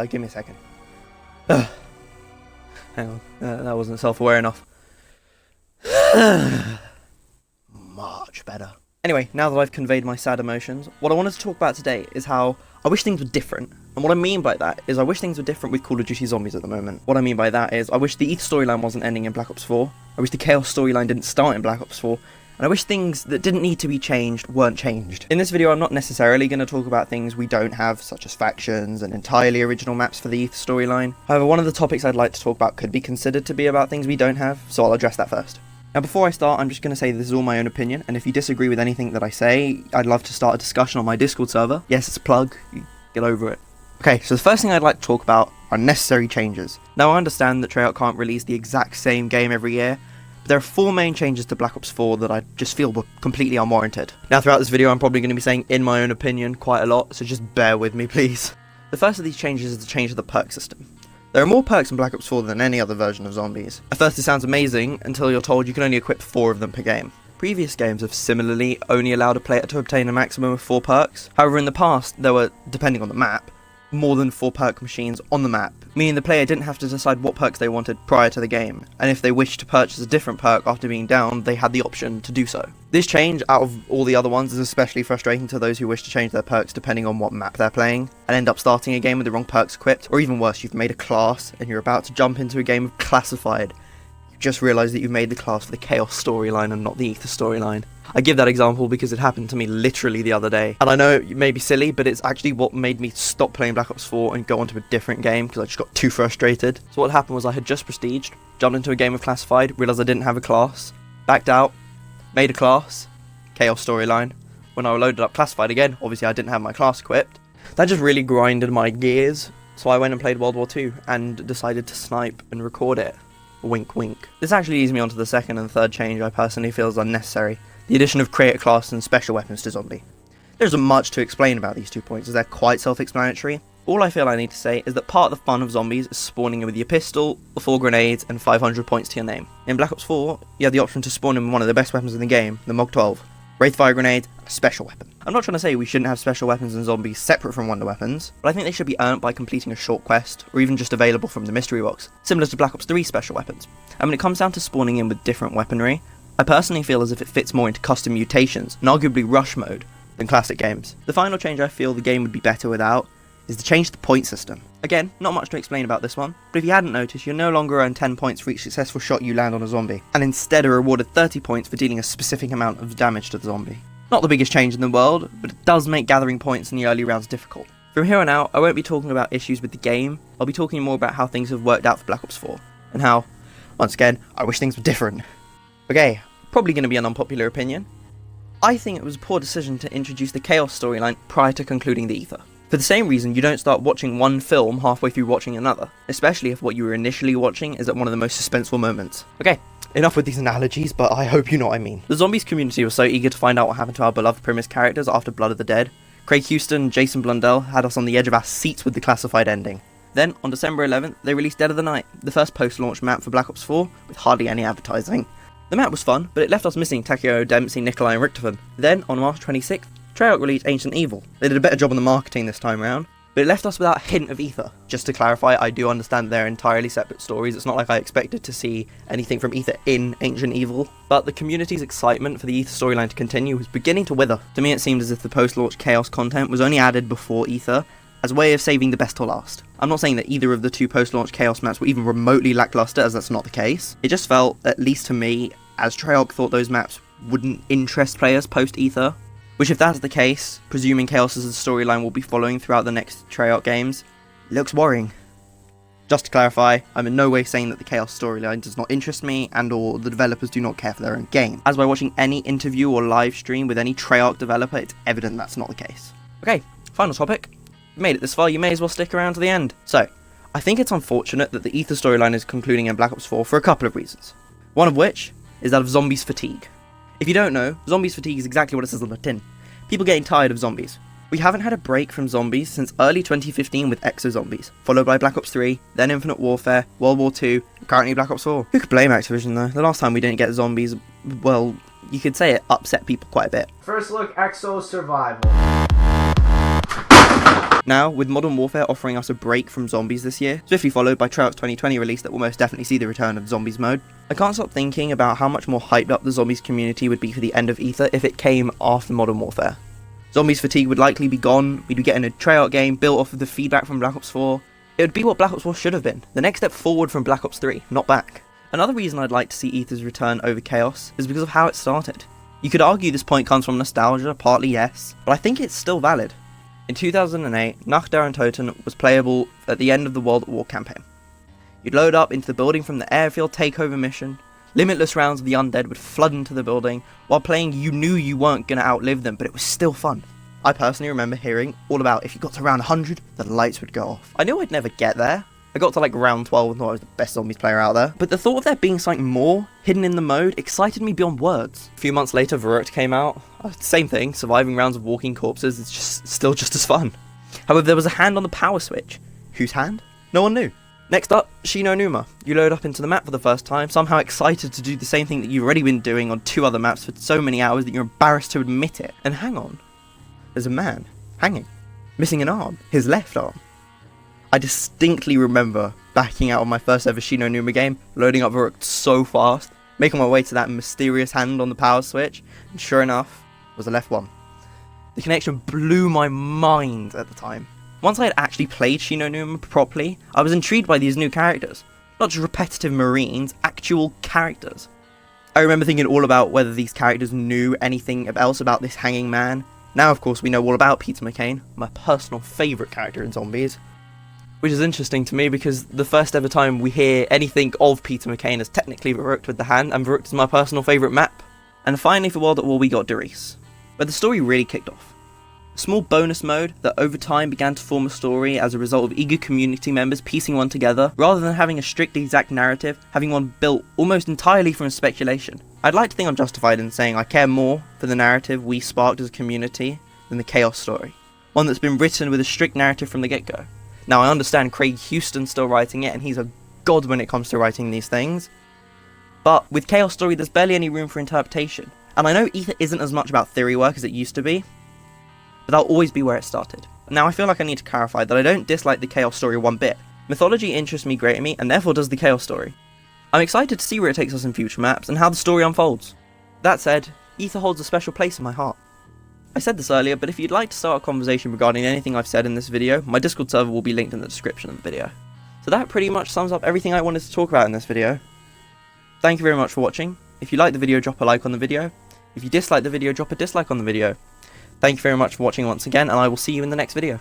give me a second. Ugh. Hang on, that wasn't self-aware enough. Much better. Anyway, now that I've conveyed my sad emotions, what I wanted to talk about today is how I wish things were different. And what I mean by that is I wish things were different with Call of Duty Zombies at the moment. What I mean by that is I wish the ETH storyline wasn't ending in Black Ops 4. I wish the Chaos storyline didn't start in Black Ops 4. And I wish things that didn't need to be changed weren't changed. In this video, I'm not necessarily going to talk about things we don't have, such as factions and entirely original maps for the ETH storyline. However, one of the topics I'd like to talk about could be considered to be about things we don't have, so I'll address that first. Now before I start, I'm just going to say this is all my own opinion, and if you disagree with anything that I say, I'd love to start a discussion on my Discord server. Yes, it's a plug, you get over it. Okay, so the first thing I'd like to talk about are necessary changes. Now I understand that Treyarch can't release the exact same game every year, but there are 4 main changes to Black Ops 4 that I just feel were completely unwarranted. Now throughout this video I'm probably going to be saying in my own opinion quite a lot, so just bear with me please. The first of these changes is the change of the perk system. There are more perks in Black Ops 4 than any other version of Zombies. At first it sounds amazing until you're told you can only equip 4 of them per game. Previous games have similarly only allowed a player to obtain a maximum of 4 perks. However, in the past there were, depending on the map, more than 4 perk machines on the map, meaning the player didn't have to decide what perks they wanted prior to the game, and if they wished to purchase a different perk after being down, they had the option to do so. This change, out of all the other ones, is especially frustrating to those who wish to change their perks depending on what map they're playing, and end up starting a game with the wrong perks equipped, or even worse, you've made a class, and you're about to jump into a game of Classified. You just realise that you've made the class for the Chaos storyline and not the Ether storyline. I give that example because it happened to me literally the other day, and I know it may be silly, but it's actually what made me stop playing Black Ops 4 and go onto a different game because I just got too frustrated. So what happened was I had just prestiged, jumped into a game of Classified, realised I didn't have a class, backed out, made a class, Chaos storyline. When I loaded up Classified again, obviously I didn't have my class equipped. That just really grinded my gears, so I went and played World War II and decided to snipe and record it. Wink wink. This actually leads me on to the second and third change I personally feel is unnecessary. The addition of creator class and special weapons to Zombie. There isn't much to explain about these 2 points as they're quite self-explanatory. All I feel I need to say is that part of the fun of Zombies is spawning in with your pistol, 4 grenades and 500 points to your name. In Black Ops 4, you have the option to spawn in with one of the best weapons in the game, the Mog 12, Wraith Fire Grenade, and a special weapon. I'm not trying to say we shouldn't have special weapons in Zombies separate from wonder weapons, but I think they should be earned by completing a short quest, or even just available from the mystery box, similar to Black Ops 3 special weapons. And when it comes down to spawning in with different weaponry, I personally feel as if it fits more into custom mutations, and arguably rush mode, than classic games. The final change I feel the game would be better without is the change to the point system. Again, not much to explain about this one, but if you hadn't noticed, you'll no longer earn 10 points for each successful shot you land on a zombie, and instead are rewarded 30 points for dealing a specific amount of damage to the zombie. Not the biggest change in the world, but it does make gathering points in the early rounds difficult. From here on out, I won't be talking about issues with the game, I'll be talking more about how things have worked out for Black Ops 4, and how, once again, I wish things were different. Okay, probably going to be an unpopular opinion. I think it was a poor decision to introduce the Chaos storyline prior to concluding the Ether. For the same reason you don't start watching one film halfway through watching another, especially if what you were initially watching is at one of the most suspenseful moments. Okay, enough with these analogies, but I hope you know what I mean. The Zombies community was so eager to find out what happened to our beloved premise characters after Blood of the Dead. Craig Houston and Jason Blundell had us on the edge of our seats with the Classified ending. Then, on December 11th, they released Dead of the Night, the first post-launch map for Black Ops 4, with hardly any advertising. The map was fun, but it left us missing Takeo, Dempsey, Nikolai and Richtofen. Then, on March 26th, Treyarch released Ancient Evil. They did a better job on the marketing this time around, but it left us without a hint of Ether. Just to clarify, I do understand they're entirely separate stories, it's not like I expected to see anything from Ether in Ancient Evil, but the community's excitement for the Ether storyline to continue was beginning to wither. To me it seemed as if the post-launch Chaos content was only added before Ether, as a way of saving the best till last. I'm not saying that either of the 2 post-launch Chaos maps were even remotely lackluster, as that's not the case. It just felt, at least to me, as Treyarch thought those maps wouldn't interest players post-Ether. Which if that's the case, presuming Chaos as a storyline will be following throughout the next Treyarch games, looks worrying. Just to clarify, I'm in no way saying that the Chaos storyline does not interest me and or the developers do not care for their own game, as by watching any interview or live stream with any Treyarch developer it's evident that's not the case. Okay, final topic. If you made it this far, you may as well stick around to the end. So, I think it's unfortunate that the Ether storyline is concluding in Black Ops 4 for a couple of reasons. One of which is that of zombies fatigue. If you don't know, zombies fatigue is exactly what it says on the tin. People getting tired of zombies. We haven't had a break from zombies since early 2015 with Exo Zombies, followed by Black Ops 3, then Infinite Warfare, World War II, and currently Black Ops 4. Who could blame Activision though? The last time we didn't get zombies, well, you could say it upset people quite a bit. First look, Exo Survival. Now, with Modern Warfare offering us a break from zombies this year, swiftly followed by Treyarch's 2020 release that will most definitely see the return of zombies mode, I can't stop thinking about how much more hyped up the zombies community would be for the end of Ether if it came after Modern Warfare. Zombies fatigue would likely be gone, we'd be getting a Treyarch game built off of the feedback from Black Ops 4. It would be what Black Ops 4 should have been, the next step forward from Black Ops 3, not back. Another reason I'd like to see Ether's return over Chaos is because of how it started. You could argue this point comes from nostalgia, partly yes, but I think it's still valid. In 2008, Nacht der Untoten was playable at the end of the World at War campaign. You'd load up into the building from the airfield takeover mission, limitless rounds of the undead would flood into the building, while playing you knew you weren't going to outlive them, but it was still fun. I personally remember hearing all about if you got to round 100, the lights would go off. I knew I'd never get there. I got to like round 12 and thought I was the best zombies player out there, but the thought of there being something more hidden in the mode excited me beyond words. A few months later, Verrückt came out. Same thing, surviving rounds of walking corpses is still just as fun. However, there was a hand on the power switch. Whose hand? No one knew. Next up, Shino Numa. You load up into the map for the first time, somehow excited to do the same thing that you've already been doing on 2 other maps for so many hours that you're embarrassed to admit it. And hang on, there's a man hanging, missing an arm, his left arm. I distinctly remember backing out of my first ever Shino Numa game, loading up Verrückt so fast, making my way to that mysterious hand on the power switch, and sure enough, it was the left one. The connection blew my mind at the time. Once I had actually played Shino Numa properly, I was intrigued by these new characters. Not just repetitive marines, actual characters. I remember thinking all about whether these characters knew anything else about this hanging man. Now of course we know all about Peter McCain, my personal favourite character in zombies. Which is interesting to me because the first ever time we hear anything of Peter McCain is technically Verrückt with the hand, and Verrückt is my personal favourite map. And finally for World at War we got Doris, where the story really kicked off. A small bonus mode that over time began to form a story as a result of eager community members piecing one together, rather than having a strict exact narrative, having one built almost entirely from speculation. I'd like to think I'm justified in saying I care more for the narrative we sparked as a community than the Chaos story, one that's been written with a strict narrative from the get-go. Now I understand Craig Houston's still writing it and he's a god when it comes to writing these things, but with Chaos story there's barely any room for interpretation, and I know Ether isn't as much about theory work as it used to be, but that'll always be where it started. Now I feel like I need to clarify that I don't dislike the Chaos story one bit. Mythology interests me greatly, and therefore does the Chaos story. I'm excited to see where it takes us in future maps, and how the story unfolds. That said, Ether holds a special place in my heart. I said this earlier, but if you'd like to start a conversation regarding anything I've said in this video, my Discord server will be linked in the description of the video. So that pretty much sums up everything I wanted to talk about in this video. Thank you very much for watching. If you liked the video, drop a like on the video. If you disliked the video, drop a dislike on the video. Thank you very much for watching once again, and I will see you in the next video.